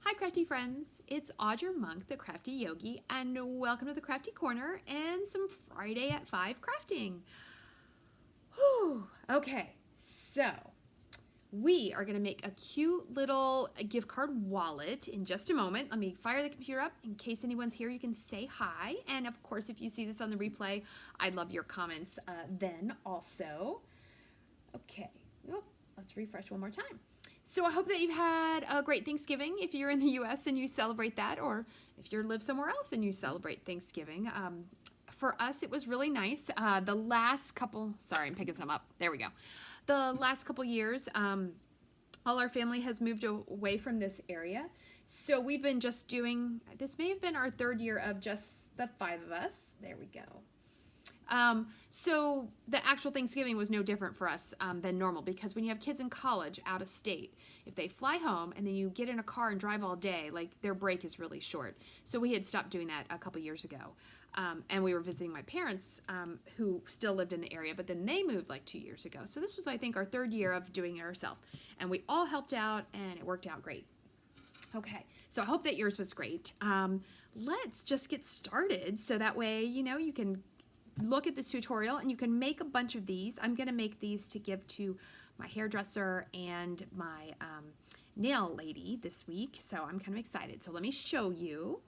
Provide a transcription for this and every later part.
Hi crafty friends, it's Audra Monk, the Crafty Yogi, and welcome to the Crafty Corner and some Friday at 5 crafting. Whew. Okay, so we are going to make a cute little gift card wallet in just a moment. Let me fire the computer up. In case anyone's here, you can say hi. And of course, if you see this on the replay, I'd love your comments then also. Okay, let's refresh one more time. So I hope that you've had a great Thanksgiving if you're in the U.S. and you celebrate that, or if you live somewhere else and you celebrate Thanksgiving. For us, it was really nice. The last couple, sorry, I'm picking some up. There we go. The last couple years, all our family has moved away from this area. So we've been just doing, this may have been our third year of just the 5 of us. There we go. So the actual Thanksgiving was no different for us than normal, because when you have kids in college out of state, if they fly home and then you get in a car and drive all day, like their break is really short. So we had stopped doing that a couple years ago. And we were visiting my parents who still lived in the area, but then they moved like 2 years ago. So this was, I think, our third year of doing it ourselves. And we all helped out and it worked out great. Okay, so I hope that yours was great. Let's just get started so that way, you know, you can look at this tutorial and you can make a bunch of these. I'm going to make these to give to my hairdresser and my nail lady this week, so I'm kind of excited. So let me show you.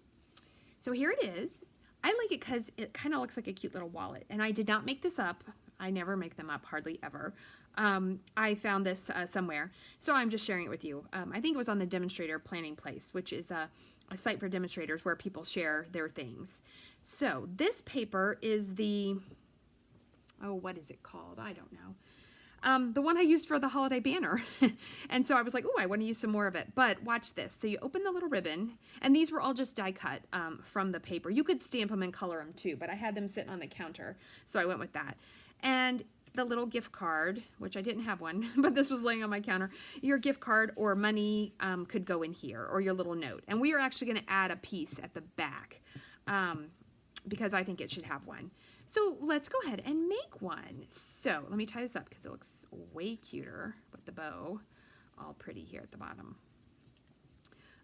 So here it is. I like it because it kind of looks like a cute little wallet, and I did not make this up. I never make them up, hardly ever. I found this somewhere, so I'm just sharing it with you. I think it was on the Demonstrator Planning Place, which is a site for demonstrators where people share their things. So this paper is the, oh, what is it called? I don't know. The one I used for the holiday banner. And so I was like, oh, I want to use some more of it. But watch this. So you open the little ribbon, and these were all just die cut from the paper. You could stamp them and color them too, but I had them sitting on the counter, so I went with that. And the little gift card, which I didn't have one, but this was laying on my counter. Your gift card or money could go in here, or your little note. And we are actually going to add a piece at the back because I think it should have one. So let's go ahead and make one. So let me tie this up because it looks way cuter with the bow all pretty here at the bottom.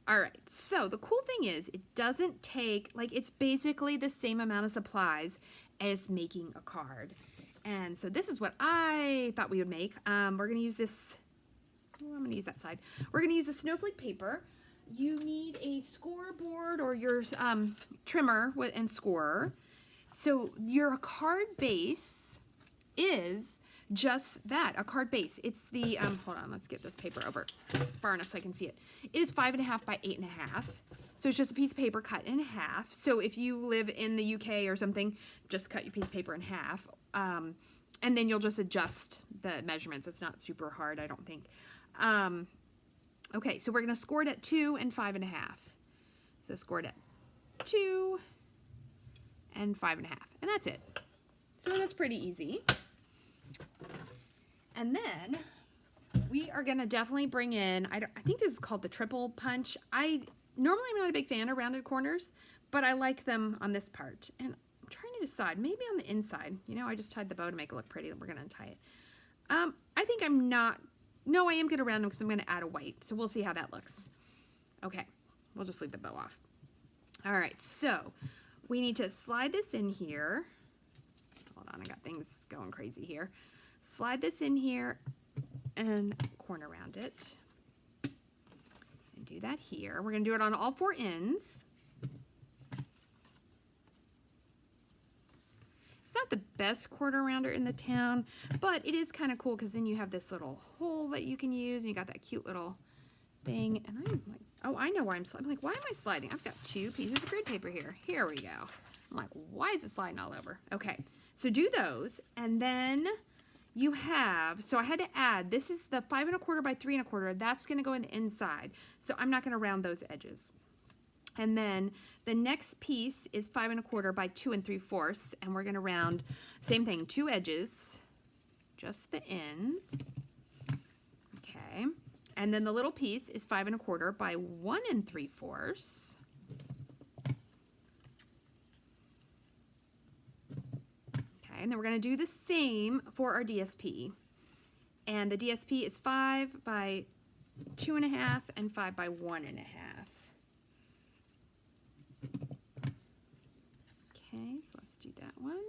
All right, so the cool thing is it doesn't take, like, it's basically the same amount of supplies as making a card. And so this is what I thought we would make. We're going to use this, oh, I'm going to use that side. We're going to use the snowflake paper. You need a scoreboard or your trimmer and scorer. So your card base is just that, a card base. It's the, hold on, let's get this paper over far enough so I can see it. It is 5.5 by 8.5. So it's just a piece of paper cut in half. So if you live in the UK or something, just cut your piece of paper in half. And then you'll just adjust the measurements. It's not super hard, I don't think. Okay, so we're going to score it at 2 and 5.5. So score it at 2 and 5.5, and that's it. So that's pretty easy. And then we are going to definitely bring in, I think this is called the triple punch. Normally I'm not a big fan of rounded corners, but I like them on this part. And I'm trying to decide, maybe on the inside. You know, I just tied the bow to make it look pretty. We're going to untie it. I think I'm not, no, I am going to round them because I'm going to add a white. So we'll see how that looks. Okay, we'll just leave the bow off. All right, so we need to slide this in here. Hold on, I got things going crazy here. Slide this in here and corner around it. And do that here. We're going to do it on all 4 ends. It's not the best quarter rounder in the town, but it is kind of cool because then you have this little hole that you can use, and you got that cute little thing. And I'm like, oh, I know why I'm sliding. I'm like, why am I sliding? I've got 2 pieces of grid paper here. Here we go. I'm like, why is it sliding all over? Okay, so do those, and then you have, so I had to add, this is the 5.25 by 3.25. That's going to go in the inside, so I'm not going to round those edges. And then the next piece is 5.25 by 2 3/4, and we're going to round, same thing, 2 edges, just the ends. Okay, and then the little piece is 5.25 by 1 3/4. Okay, and then we're going to do the same for our DSP. And the DSP is 5 by 2.5 and 5 by 1.5. Okay, so let's do that one.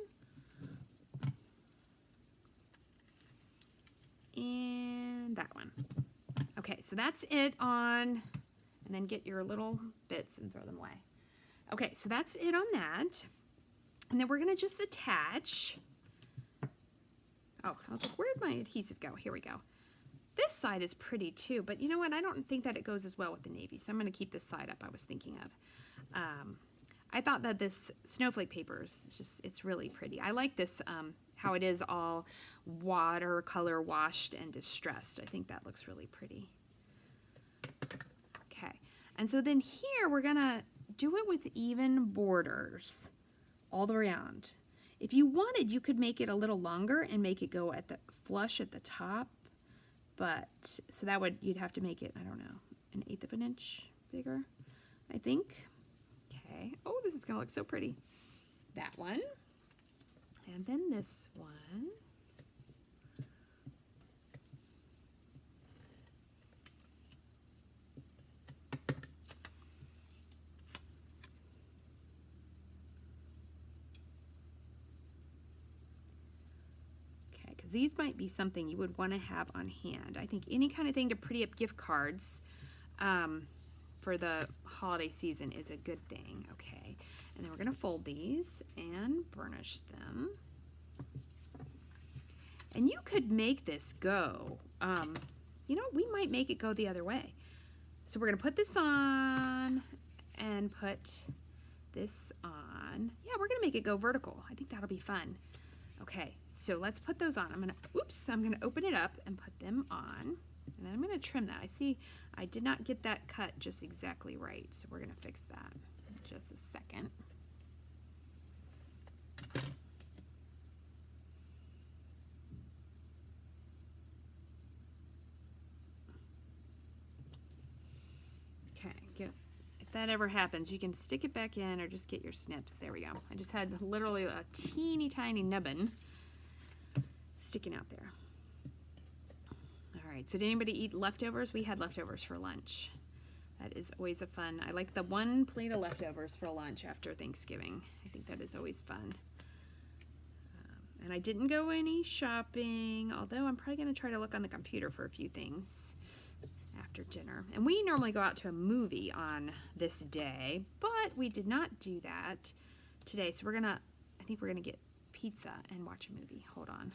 And that one. Okay, so that's it on, and then get your little bits and throw them away. Okay, so that's it on that. And then we're gonna just attach. Oh, I was like, where'd my adhesive go? Here we go. This side is pretty too, but you know what? I don't think that it goes as well with the navy, so I'm gonna keep this side up I was thinking of. I thought that this snowflake paper is just, it's really pretty. I like this, how it is all watercolor washed and distressed. I think that looks really pretty. Okay, and so then here we're gonna do it with even borders all the way around. If you wanted, you could make it a little longer and make it go at the flush at the top, but so that would, you'd have to make it, I don't know, 1/8 of an inch bigger, I think. Okay, oh, this is gonna look so pretty. That one, and then this one. These might be something you would want to have on hand. I think any kind of thing to pretty up gift cards for the holiday season is a good thing. Okay, and then we're going to fold these and burnish them. And you could make this go, you know, we might make it go the other way. So we're going to put this on and put this on. Yeah, we're going to make it go vertical. I think that'll be fun. Okay, so let's put those on. I'm gonna open it up and put them on, and then I'm gonna trim that. I see I did not get that cut just exactly right, so we're gonna fix that in just a second. Okay, if that ever happens, you can stick it back in or just get your snips. There we go. I just had literally a teeny tiny nubbin sticking out there. All right, so did anybody eat leftovers? We had leftovers for lunch. That is always a fun, I like the one plate of leftovers for lunch after Thanksgiving. I think that is always fun. And I didn't go any shopping, although I'm probably gonna try to look on the computer for a few things after dinner. And we normally go out to a movie on this day, but we did not do that today. So I think we're gonna get pizza and watch a movie. Hold on.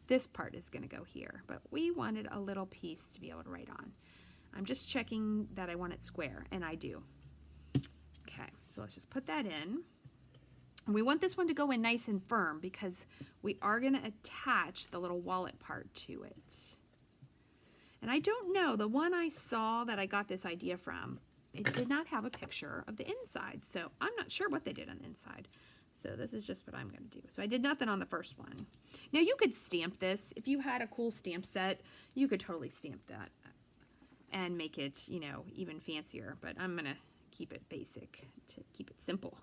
This part is gonna go here, but we wanted a little piece to be able to write on. I'm just checking that I want it square, and I do. Okay, so let's just put that in. And we want this one to go in nice and firm because we are gonna attach the little wallet part to it. And I don't know, the one I saw that I got this idea from, it did not have a picture of the inside, so I'm not sure what they did on the inside. So this is just what I'm going to do. So I did nothing on the first one. Now you could stamp this. If you had a cool stamp set, you could totally stamp that and make it, you know, even fancier. But I'm going to keep it basic to keep it simple.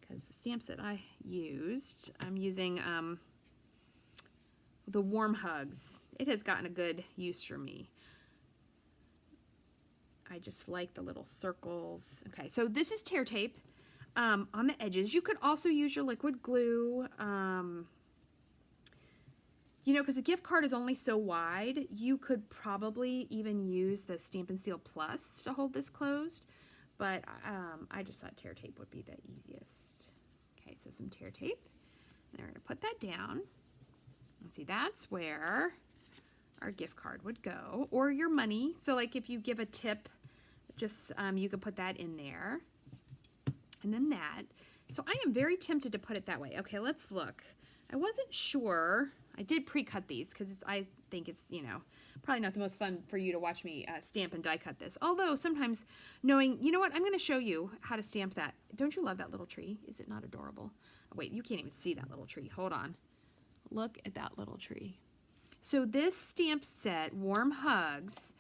Because the stamps that I used, I'm using the Warm Hugs. It has gotten a good use for me. I just like the little circles. Okay, so this is tear tape on the edges. You could also use your liquid glue. You know, because the gift card is only so wide, you could probably even use the Stampin' Seal Plus to hold this closed. But I just thought tear tape would be the easiest. Okay, so some tear tape. And we're going to put that down. And see, that's where our gift card would go, or your money. So like if you give a tip, just you could put that in there. And then that. So I am very tempted to put it that way. Okay, let's look. I wasn't sure. I did pre-cut these because I think it's, you know, probably not the most fun for you to watch me stamp and die cut this. Although sometimes knowing, you know what, I'm going to show you how to stamp that. Don't you love that little tree? Is it not adorable? Oh, wait, you can't even see that little tree. Hold on. Look at that little tree. So this stamp set, Warm Hugs,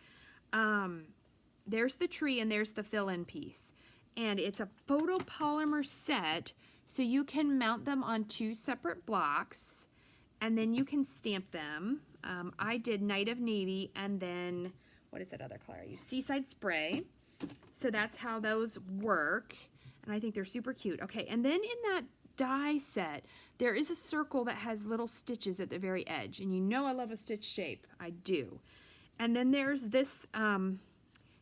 there's the tree and there's the fill-in piece. And it's a photopolymer set, so you can mount them on 2 separate blocks, and then you can stamp them. I did Night of Navy, and then, what is that other color? I used Seaside Spray. So that's how those work. and I think they're super cute. Okay, and then in that die set, there is a circle that has little stitches at the very edge, and you know I love a stitch shape. I do. And then there's this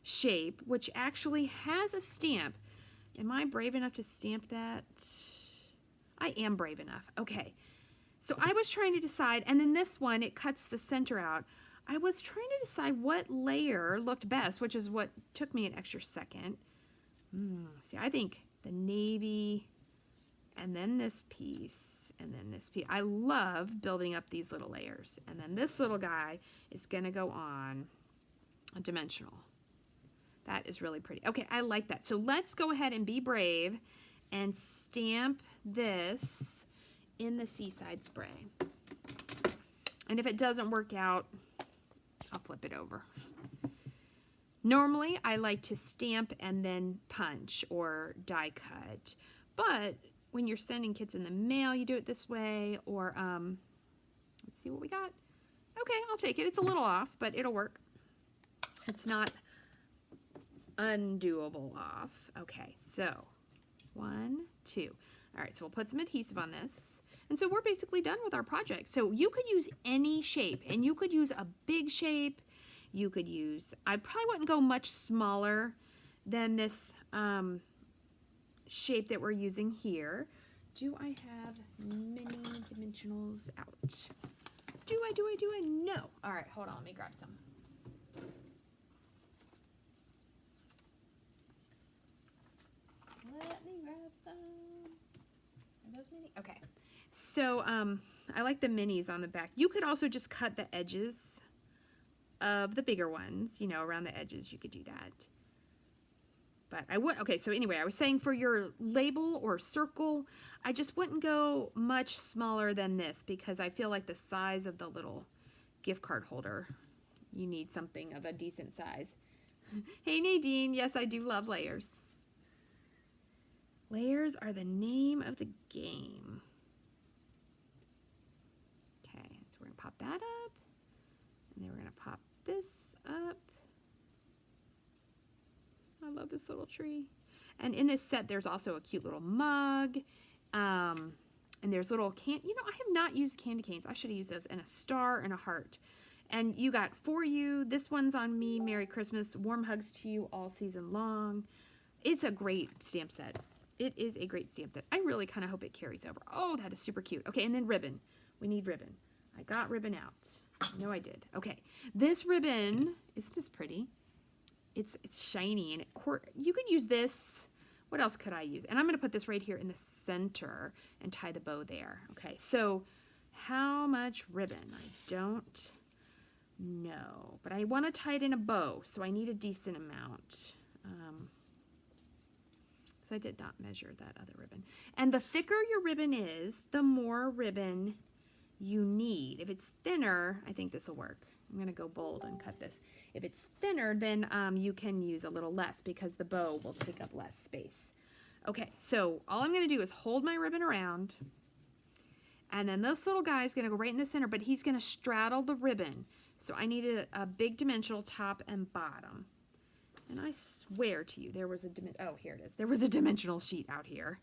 shape, which actually has a stamp. Am I brave enough to stamp that? I am brave enough. Okay. So I was trying to decide, and then this one, it cuts the center out. I was trying to decide what layer looked best, which is what took me an extra second. See, I think the navy, and then this piece, and then this piece. I love building up these little layers. And then this little guy is going to go on a dimensional. That is really pretty. Okay, I like that. So let's go ahead and be brave and stamp this in the Seaside spray. And if it doesn't work out, I'll flip it over. Normally, I like to stamp and then punch or die cut. But when you're sending kits in the mail, you do it this way. Or, let's see what we got. Okay, I'll take it. It's a little off, but it'll work. It's not undoable off. Okay, so 1, 2. All right, so we'll put some adhesive on this. And so we're basically done with our project. So you could use any shape, and you could use a big shape. You could use, I probably wouldn't go much smaller than this shape that we're using here. Do I have mini dimensionals out? Do I? No. All right, hold on, let me grab some. Let me grab some. Are those mini? Okay. So I like the minis on the back. You could also just cut the edges of the bigger ones, you know, around the edges. You could do that. But I would, okay, so anyway, I was saying for your label or circle, I just wouldn't go much smaller than this because I feel like the size of the little gift card holder, you need something of a decent size. Hey Nadine, yes, I do love layers. Layers are the name of the game. Okay, so we're gonna pop that up, and then we're gonna pop this up. I love this little tree. And in this set, there's also a cute little mug, and there's little I have not used candy canes. I should have used those, and a star and a heart. And you got For You, this one's on me, Merry Christmas, warm hugs to you all season long. It's a great stamp set. It is a great stamp set. I really kind of hope it carries over. Oh, that is super cute. Okay, and then ribbon. We need ribbon. I got ribbon out. I know I did. Okay, this ribbon, isn't this pretty? It's shiny, and you could use this. What else could I use? And I'm going to put this right here in the center and tie the bow there. Okay, so how much ribbon? I don't know, but I want to tie it in a bow, so I need a decent amount. I did not measure that other ribbon. And the thicker your ribbon is, the more ribbon you need. If it's thinner, I think this will work. I'm going to go bold and cut this. If it's thinner, then you can use a little less because the bow will take up less space. Okay, so all I'm going to do is hold my ribbon around, and then this little guy is going to go right in the center, but he's going to straddle the ribbon. So I need a big dimensional top and bottom. And I swear to you, there was oh, here it is. There was a dimensional sheet out here.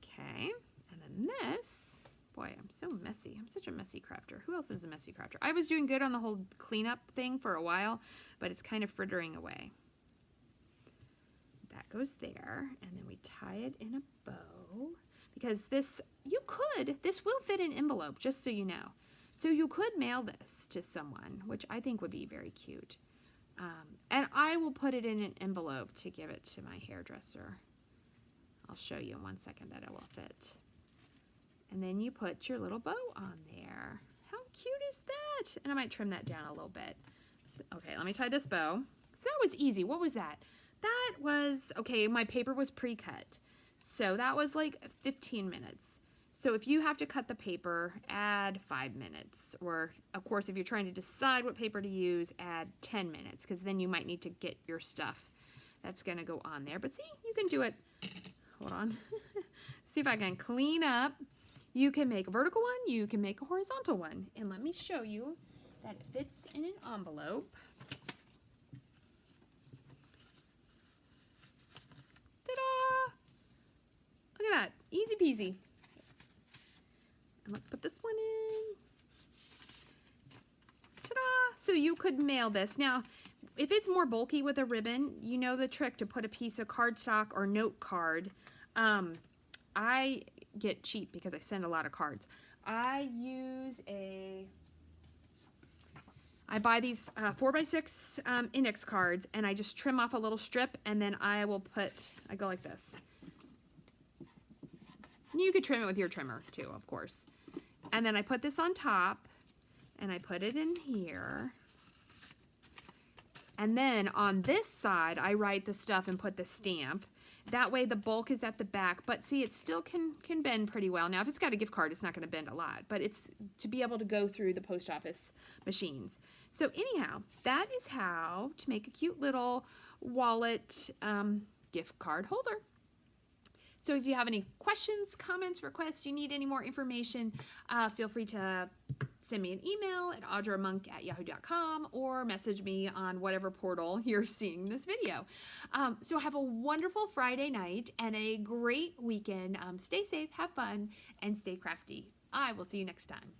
Okay, and then this, boy, I'm so messy. I'm such a messy crafter. Who else is a messy crafter? I was doing good on the whole cleanup thing for a while, but it's kind of frittering away. That goes there, and then we tie it in a bow. Because this will fit in an envelope, just so you know. So you could mail this to someone, which I think would be very cute. And I will put it in an envelope to give it to my hairdresser. I'll show you in 1 second that it will fit. And then you put your little bow on there. How cute is that? And I might trim that down a little bit. So, okay, let me tie this bow. So that was easy. What was that? That was, okay, my paper was pre-cut. So that was like 15 minutes. So if you have to cut the paper, add 5 minutes. Or, of course, if you're trying to decide what paper to use, add 10 minutes. Because then you might need to get your stuff that's going to go on there. But see, you can do it. Hold on. See if I can clean up. You can make a vertical one. You can make a horizontal one. And let me show you that it fits in an envelope. Ta-da! Look at that, easy peasy. And let's put this one in. Ta-da! So you could mail this. Now, if it's more bulky with a ribbon, you know the trick to put a piece of cardstock or note card. I get cheap because I send a lot of cards. I buy these 4x6 index cards, and I just trim off a little strip, and then I go like this. You could trim it with your trimmer too, of course. And then I put this on top, and I put it in here. And then on this side, I write the stuff and put the stamp. That way the bulk is at the back, but see, it still can bend pretty well. Now, if it's got a gift card, it's not going to bend a lot, but it's to be able to go through the post office machines. So anyhow, that is how to make a cute little wallet gift card holder. So if you have any questions, comments, requests, you need any more information, feel free to send me an email at audramonk@yahoo.com or message me on whatever portal you're seeing this video. So have a wonderful Friday night and a great weekend. Stay safe, have fun, and stay crafty. I will see you next time.